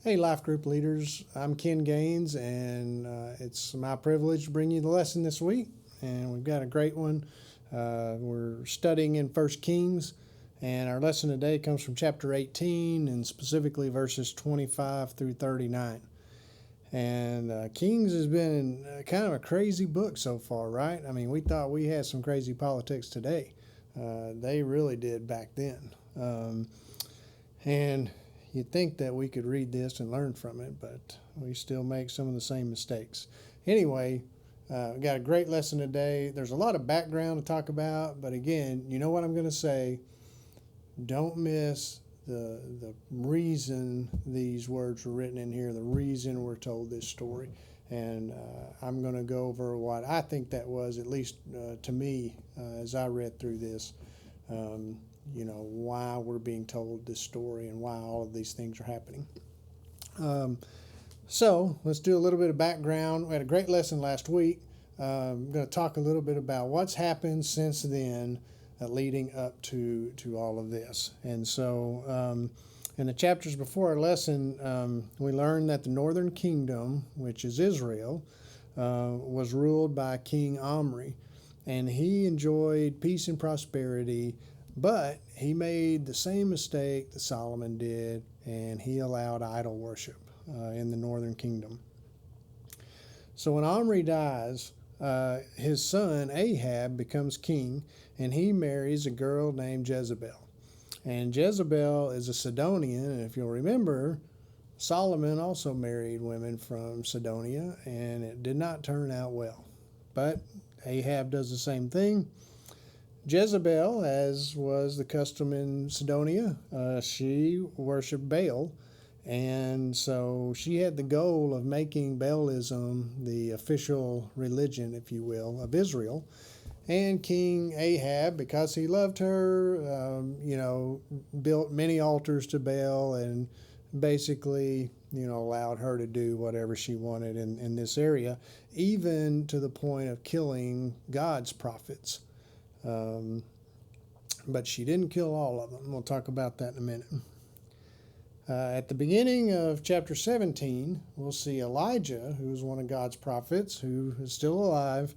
Hey, Life Group leaders. I'm Ken Gaines, and it's my privilege to bring you the lesson this week. And we've got a great one. We're studying in First Kings, and our lesson today comes from chapter 18, and specifically verses 25 through 39. And Kings has been kind of a crazy book so far, right? I mean, we thought we had some crazy politics today. They really did back then. And you'd think that we could read this and learn from it, but we still make some of the same mistakes. Anyway, we got a great lesson today. There's a lot of background to talk about, but again, you know what I'm going to say. Don't miss the reason these words were written in here, the reason we're told this story. And I'm going to go over what I think that was, at least to me, as I read through this. Why we're being told this story and why all of these things are happening. So let's do a little bit of background. We had a great lesson last week. I'm going to talk a little bit about what's happened since then, leading up to all of this. And so in the chapters before our lesson, we learned that the northern kingdom, which is Israel, was ruled by King Omri. And he enjoyed peace and prosperity, but he made the same mistake that Solomon did, and he allowed idol worship in the northern kingdom. So when Omri dies, his son Ahab becomes king, and he marries a girl named Jezebel. And Jezebel is a Sidonian, and if you'll remember, Solomon also married women from Sidonia, and it did not turn out well. But Ahab does the same thing. Jezebel, as was the custom in Sidonia, she worshipped Baal, and so she had the goal of making Baalism the official religion, if you will, of Israel. And King Ahab, because he loved her, built many altars to Baal and basically, allowed her to do whatever she wanted in this area, even to the point of killing God's prophets. But she didn't kill all of them. We'll talk about that in a minute. At the beginning of chapter 17, we'll see Elijah, who's one of God's prophets, who is still alive.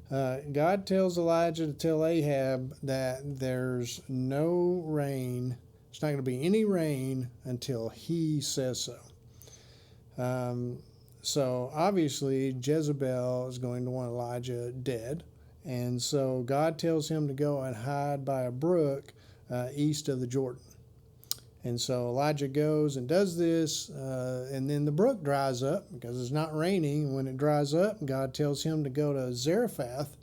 God tells Elijah to tell Ahab that there's no rain. There's not going to be any rain until he says so. So obviously Jezebel is going to want Elijah dead. And so God tells him to go and hide by a brook east of the Jordan. And so Elijah goes and does this, and then the brook dries up because it's not raining. When it dries up, God tells him to go to Zarephath,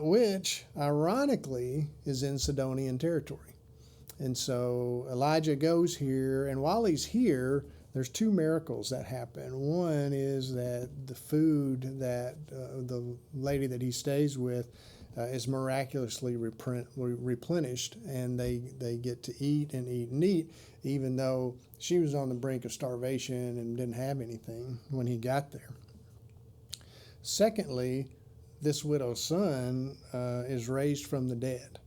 which ironically is in Sidonian territory. And so Elijah goes here, and while he's here, there's two miracles that happen. One is that the food that the lady that he stays with is miraculously replenished, and they get to eat and eat and eat, even though she was on the brink of starvation and didn't have anything when he got there. Secondly, this widow's son is raised from the dead.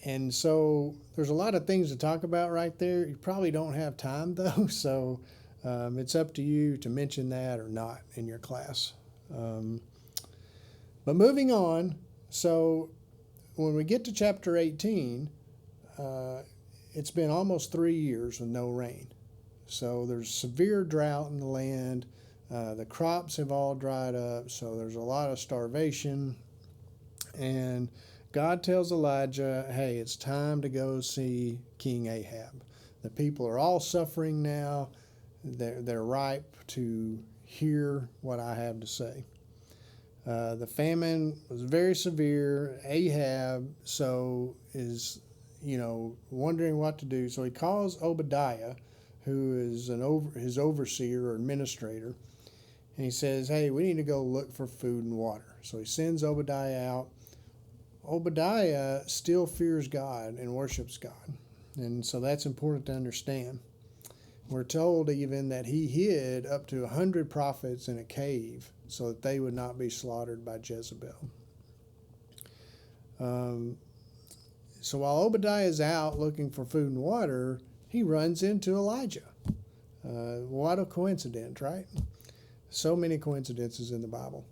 And so there's a lot of things to talk about right there. You probably don't have time, though, so it's up to you to mention that or not in your class. But moving on, so when we get to chapter 18, it's been almost 3 years with no rain. So there's severe drought in the land. The crops have all dried up, so there's a lot of starvation. And God tells Elijah, hey, it's time to go see King Ahab. The people are all suffering now. They're ripe to hear what I have to say. The famine was very severe. Ahab is wondering what to do. So he calls Obadiah, who is his overseer or administrator, and he says, hey, we need to go look for food and water. So he sends Obadiah out. Obadiah still fears God and worships God. And so that's important to understand. We're told even that he hid up to 100 prophets in a cave so that they would not be slaughtered by Jezebel. So while Obadiah is out looking for food and water, he runs into Elijah. What a coincidence, right? So many coincidences in the Bible.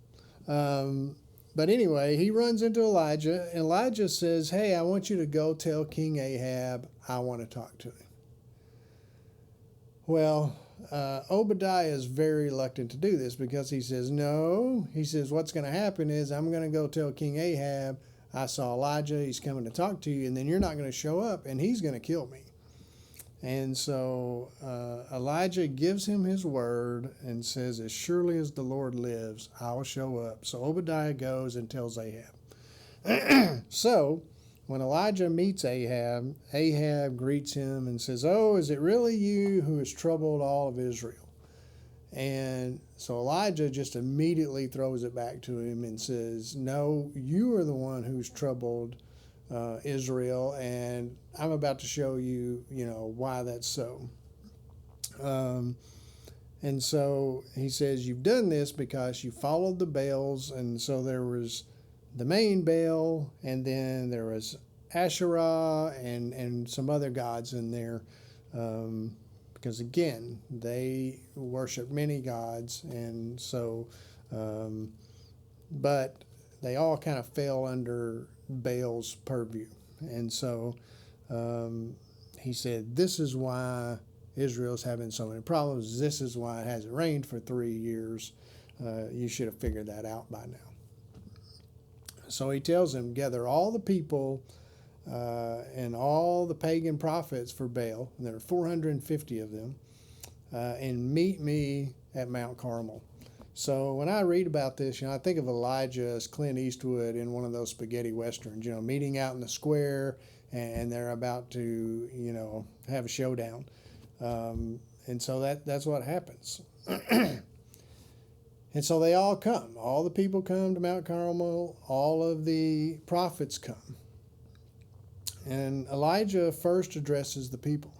But anyway, he runs into Elijah, and Elijah says, hey, I want you to go tell King Ahab I want to talk to him. Well, Obadiah is very reluctant to do this because he says, no. He says, what's going to happen is I'm going to go tell King Ahab, I saw Elijah, he's coming to talk to you, and then you're not going to show up, and he's going to kill me. And so Elijah gives him his word and says, as surely as the Lord lives, I'll show up. So Obadiah goes and tells Ahab. So when Elijah meets Ahab, Ahab greets him and says, oh, is it really you who has troubled all of Israel? And so Elijah just immediately throws it back to him and says, no, you are the one who's troubled Israel, and I'm about to show you, why that's so. And so he says, you've done this because you followed the Baals, and so there was the main Baal, and then there was Asherah and some other gods in there, because again, they worship many gods, and so, but they all kind of fell under Baal's purview. And so he said, this is why Israel's having so many problems. This is why it hasn't rained for 3 years. You should have figured that out by now. So he tells him, gather all the people and all the pagan prophets for Baal, and there are 450 of them, and meet me at Mount Carmel. So when I read about this, I think of Elijah as Clint Eastwood in one of those spaghetti westerns, meeting out in the square, and they're about to, have a showdown. And so that's what happens. And so they all come. All the people come to Mount Carmel. All of the prophets come. And Elijah first addresses the people.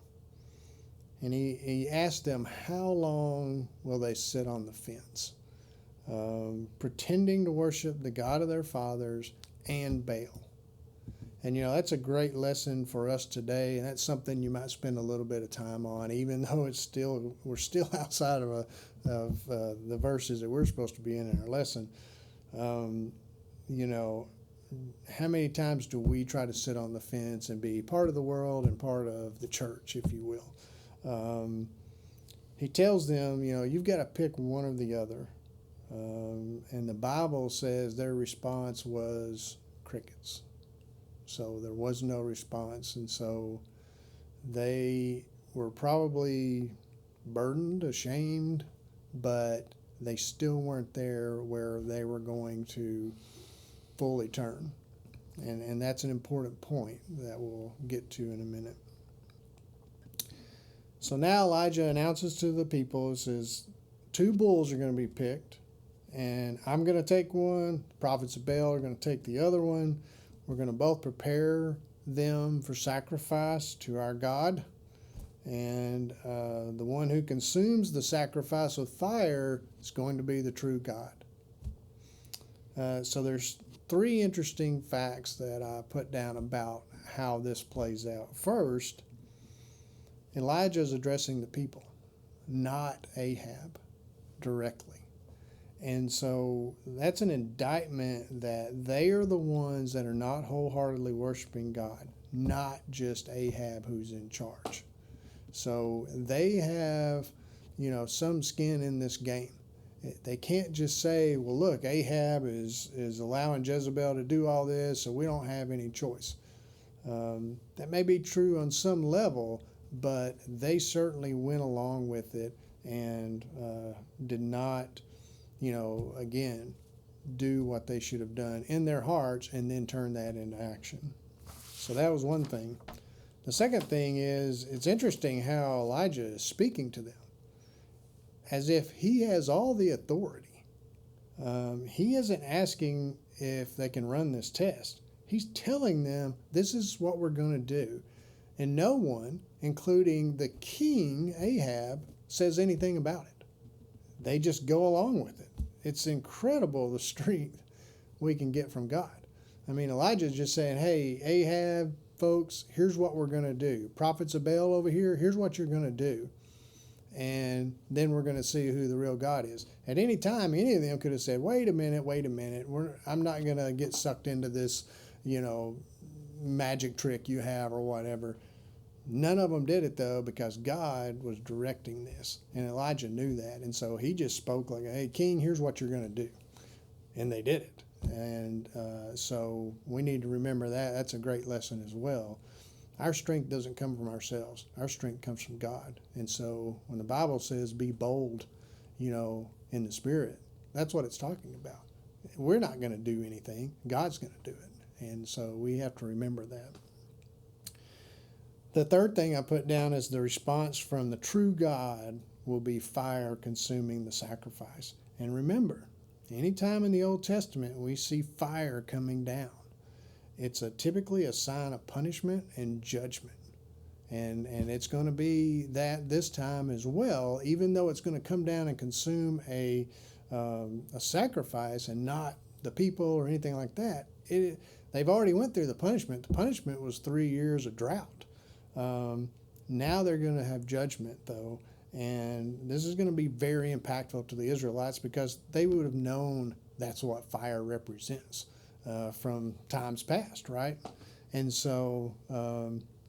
And he asks them, how long will they sit on the fence? Pretending to worship the God of their fathers and Baal. And that's a great lesson for us today, and that's something you might spend a little bit of time on, even though we're still outside of the verses that we're supposed to be in our lesson. How many times do we try to sit on the fence and be part of the world and part of the church, if you will? He tells them, you've got to pick one or the other. And the Bible says their response was crickets. So there was no response. And so they were probably burdened, ashamed, but they still weren't there where they were going to fully turn. And that's an important point that we'll get to in a minute. So now Elijah announces to the people, says, 2 bulls are going to be picked. And I'm going to take one. The prophets of Baal are going to take the other one. We're going to both prepare them for sacrifice to our God. And the one who consumes the sacrifice with fire is going to be the true God. So there's 3 interesting facts that I put down about how this plays out. First, Elijah is addressing the people, not Ahab directly. And so that's an indictment that they are the ones that are not wholeheartedly worshiping God, not just Ahab who's in charge. So they have, some skin in this game. They can't just say, well, look, Ahab is allowing Jezebel to do all this, so we don't have any choice. That may be true on some level, but they certainly went along with it and did not, again, do what they should have done in their hearts and then turn that into action. So that was one thing. The second thing is, it's interesting how Elijah is speaking to them as if he has all the authority. He isn't asking if they can run this test. He's telling them this is what we're going to do. And no one, including the king, Ahab, says anything about it. They just go along with it. It's incredible the strength we can get from God. I mean, Elijah's just saying, hey, Ahab, folks, here's what we're going to do. Prophets of Baal over here, here's what you're going to do. And then we're going to see who the real God is. At any time, any of them could have said, wait a minute. I'm not going to get sucked into this, magic trick you have or whatever. None of them did it, though, because God was directing this. And Elijah knew that. And so he just spoke like, hey, king, here's what you're going to do. And they did it. And so we need to remember that. That's a great lesson as well. Our strength doesn't come from ourselves. Our strength comes from God. And so when the Bible says be bold, in the Spirit, that's what it's talking about. We're not going to do anything. God's going to do it. And so we have to remember that. The third thing I put down is the response from the true God will be fire consuming the sacrifice. And remember, anytime in the Old Testament we see fire coming down, it's typically a sign of punishment and judgment. And it's going to be that this time as well, even though it's going to come down and consume a sacrifice and not the people or anything like that. They've already went through the punishment. The punishment was 3 years of drought. Now they're going to have judgment, though. And this is going to be very impactful to the Israelites because they would have known that's what fire represents from times past, right? And so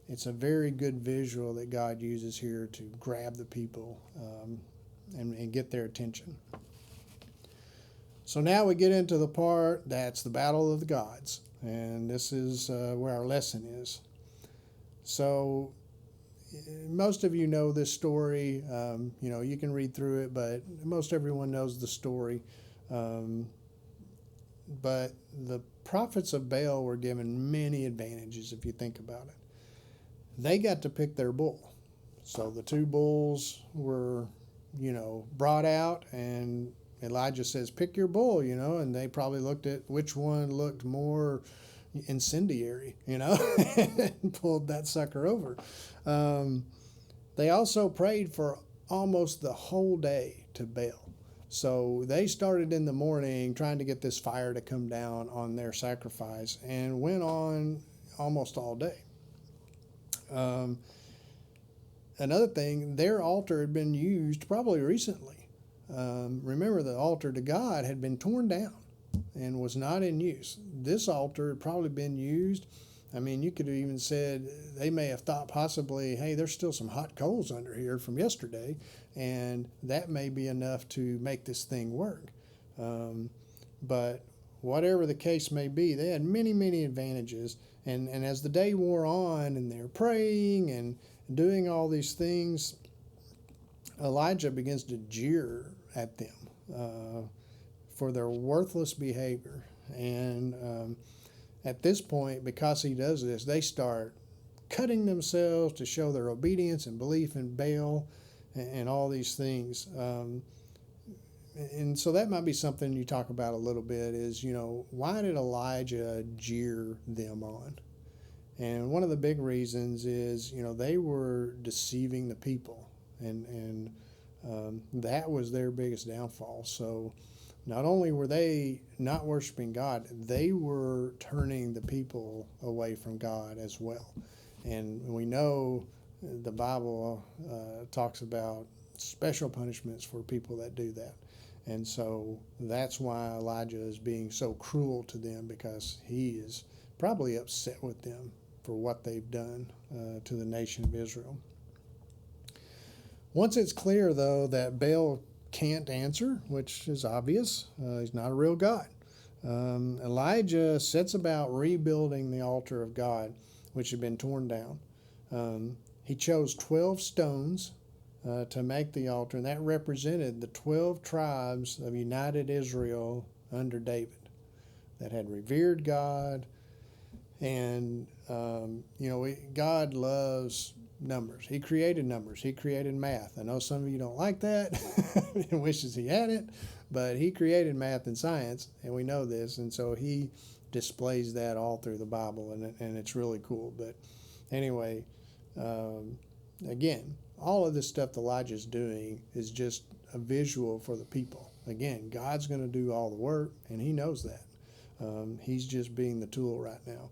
it's a very good visual that God uses here to grab the people and get their attention. So now we get into the part that's the battle of the gods. And this is where our lesson is. So most of you know this story. You can read through it, but most everyone knows the story. But the prophets of Baal were given many advantages if you think about it. They got to pick their bull. So the two bulls were, brought out, and Elijah says, pick your bull, and they probably looked at which one looked more incendiary, and pulled that sucker over. They also prayed for almost the whole day to Baal. So they started in the morning trying to get this fire to come down on their sacrifice and went on almost all day. Another thing, their altar had been used probably recently. Remember, the altar to God had been torn down and was not in use. This altar had probably been used. I mean, you could have even said they may have thought possibly, hey, there's still some hot coals under here from yesterday, and that may be enough to make this thing work. But whatever the case may be, they had many, many advantages. And as the day wore on and they're praying and doing all these things, Elijah begins to jeer at them for their worthless behavior. And at this point, because he does this, they start cutting themselves to show their obedience and belief in Baal and all these things. And so that might be something you talk about a little bit is, why did Elijah jeer them on? And one of the big reasons is, they were deceiving the people. And that was their biggest downfall. So not only were they not worshiping God, they were turning the people away from God as well. And we know the Bible talks about special punishments for people that do that. And so that's why Elijah is being so cruel to them, because he is probably upset with them for what they've done to the nation of Israel. Once it's clear, though, that Baal can't answer, which is obvious, he's not a real God, Elijah sets about rebuilding the altar of God, which had been torn down. He chose 12 stones to make the altar, and that represented the 12 tribes of united Israel under David that had revered God. And, God loves numbers. He created numbers. He created math. I know some of you don't like that and wishes he had it, but he created math and science, and we know this. And so he displays that all through the Bible, and it's really cool. But anyway, again, all of this stuff Elijah's doing is just a visual for the people. Again, God's going to do all the work, and he knows that. He's just being the tool right now.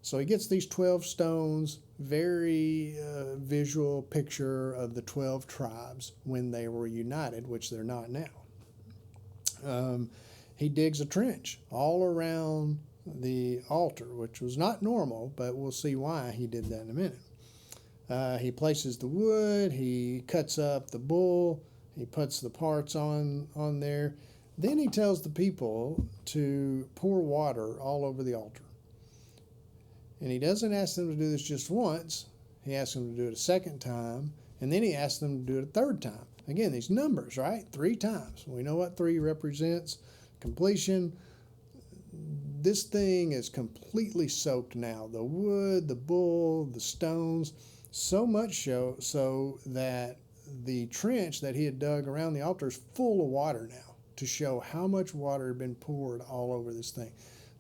So he gets these 12 stones, very visual picture of the 12 tribes when they were united, which they're not now. He digs a trench all around the altar, which was not normal, but we'll see why he did that in a minute. He places the wood, he cuts up the bull, he puts the parts on there. Then he tells the people to pour water all over the altar. And he doesn't ask them to do this just once. He asks them to do it a second time. And then he asks them to do it a third time. Again, these numbers, right? 3 times. We know what 3 represents. Completion. This thing is completely soaked now. The wood, the bull, the stones. So much so that the trench that he had dug around the altar is full of water now, to show how much water had been poured all over this thing.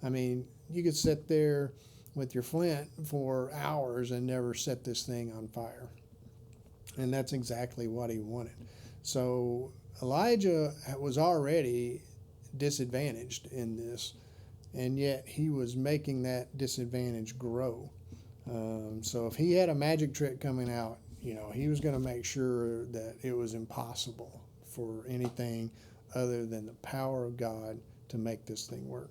I mean, you could sit there with your flint for hours and never set this thing on fire. And that's exactly what he wanted. So Elijah was already disadvantaged in this, and yet he was making that disadvantage grow. So if he had a magic trick coming out, he was going to make sure that it was impossible for anything other than the power of God to make this thing work.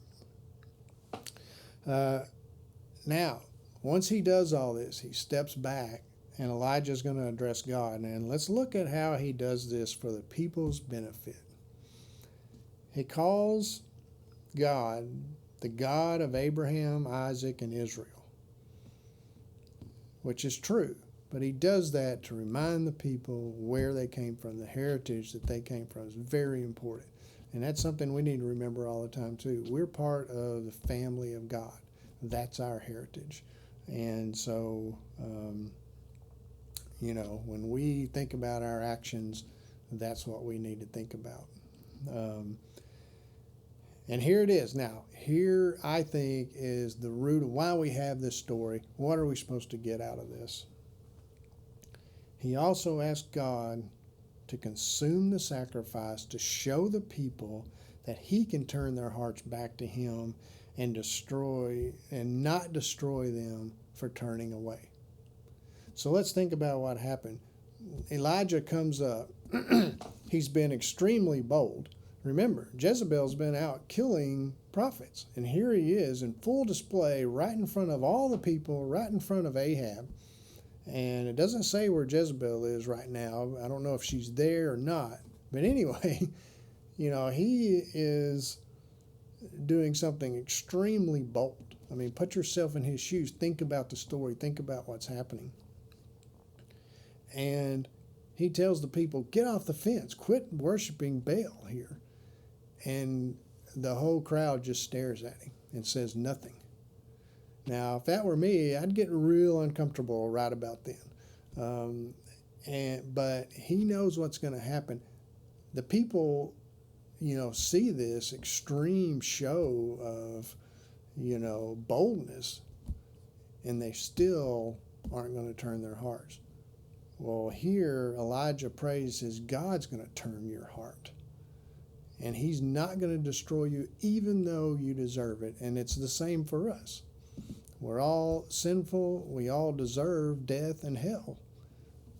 Now, once he does all this, he steps back, and Elijah's going to address God. And let's look at how he does this for the people's benefit. He calls God the God of Abraham, Isaac, and Israel, which is true. But he does that to remind the people where they came from, the heritage that they came from is very important. And that's something we need to remember all the time, too. We're part of the family of God. That's our heritage. And so, when we think about our actions, that's what we need to think about. And here it is. Now, here I think is the root of why we have this story. What are we supposed to get out of this? He also asked God to consume the sacrifice to show the people that he can turn their hearts back to him and not destroy them for turning away. So let's think about what happened. Elijah comes up. He's been extremely bold. Remember, Jezebel's been out killing prophets. And here he is in full display right in front of all the people, right in front of Ahab. And it doesn't say where Jezebel is right now. I don't know if she's there or not. But anyway, he is doing something extremely bold. I mean, put yourself in his shoes. Think about the story. Think about what's happening. And he tells the people, get off the fence. Quit worshiping Baal here. And the whole crowd just stares at him and says nothing. Now, if that were me, I'd get real uncomfortable right about then. But he knows what's going to happen. The people, see this extreme show of, boldness, and they still aren't going to turn their hearts. Well, here Elijah prays, says God's going to turn your heart. And he's not going to destroy you even though you deserve it. And it's the same for us. We're all sinful. We all deserve death and hell.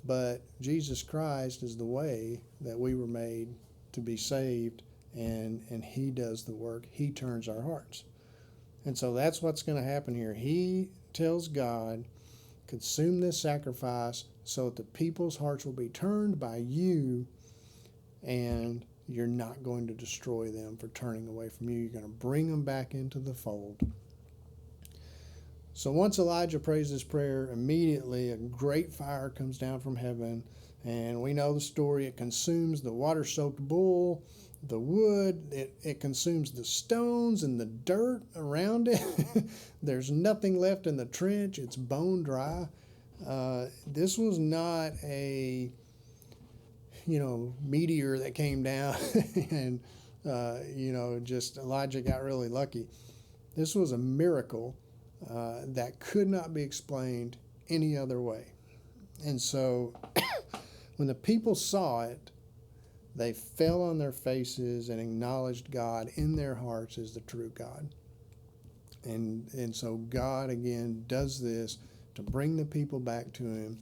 But Jesus Christ is the way that we were made to be saved, and he does the work. He turns our hearts. And so that's what's going to happen here. He tells God, consume this sacrifice so that the people's hearts will be turned by you, and you're not going to destroy them for turning away from you. You're going to bring them back into the fold. So once Elijah prays this prayer, immediately a great fire comes down from heaven, and we know the story. It consumes the water-soaked bull, the wood, it consumes the stones and the dirt around it. There's nothing left in the trench. It's bone dry. This was not a, meteor that came down and, just Elijah got really lucky. This was a miracle that could not be explained any other way. And so when the people saw it, they fell on their faces and acknowledged God in their hearts as the true God. And so God again does this to bring the people back to him,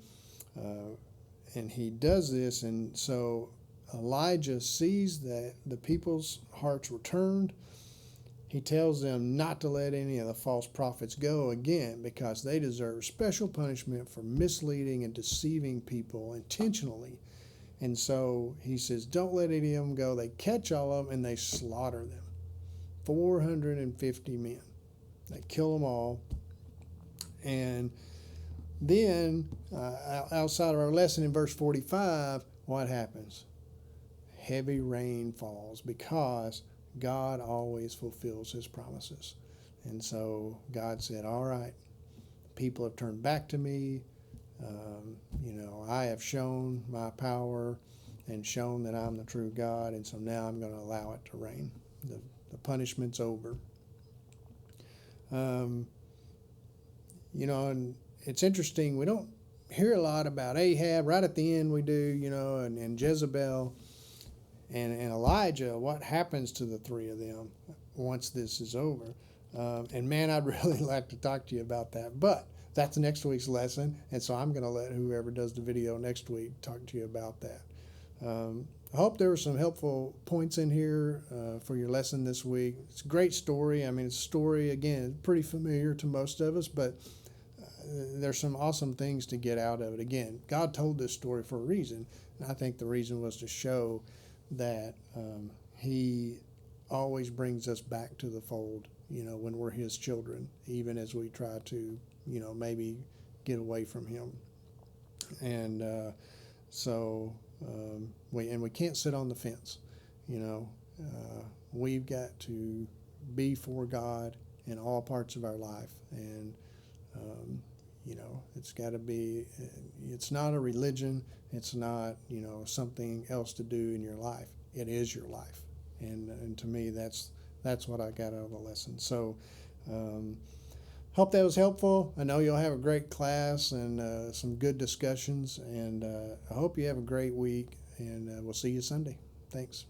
and he does this, and so Elijah sees that the people's hearts were turned. He tells them not to let any of the false prophets go again because they deserve special punishment for misleading and deceiving people intentionally. And so he says, don't let any of them go. They catch all of them and they slaughter them. 450 men. They kill them all. And then, outside of our lesson in verse 45, what happens? Heavy rain falls because God always fulfills his promises. And so God said, all right, people have turned back to me. I have shown my power and shown that I'm the true God. And so now I'm going to allow it to rain. The punishment's over. And it's interesting. We don't hear a lot about Ahab. Right at the end we do, and Jezebel. And Elijah, what happens to the three of them once this is over? And man, I'd really like to talk to you about that. But that's next week's lesson. And so I'm going to let whoever does the video next week talk to you about that. I hope there were some helpful points in here for your lesson this week. It's a great story. I mean, it's a story, again, pretty familiar to most of us, but there's some awesome things to get out of it. Again, God told this story for a reason. And I think the reason was to show that he always brings us back to the fold, when we're his children, even as we try to, maybe get away from him. And we can't sit on the fence. We've got to be for God in all parts of our life. And, it's got to be, it's not a religion. It's not, something else to do in your life. It is your life. And to me, that's what I got out of the lesson. So, hope that was helpful. I know you'll have a great class and some good discussions. And I hope you have a great week. And we'll see you Sunday. Thanks.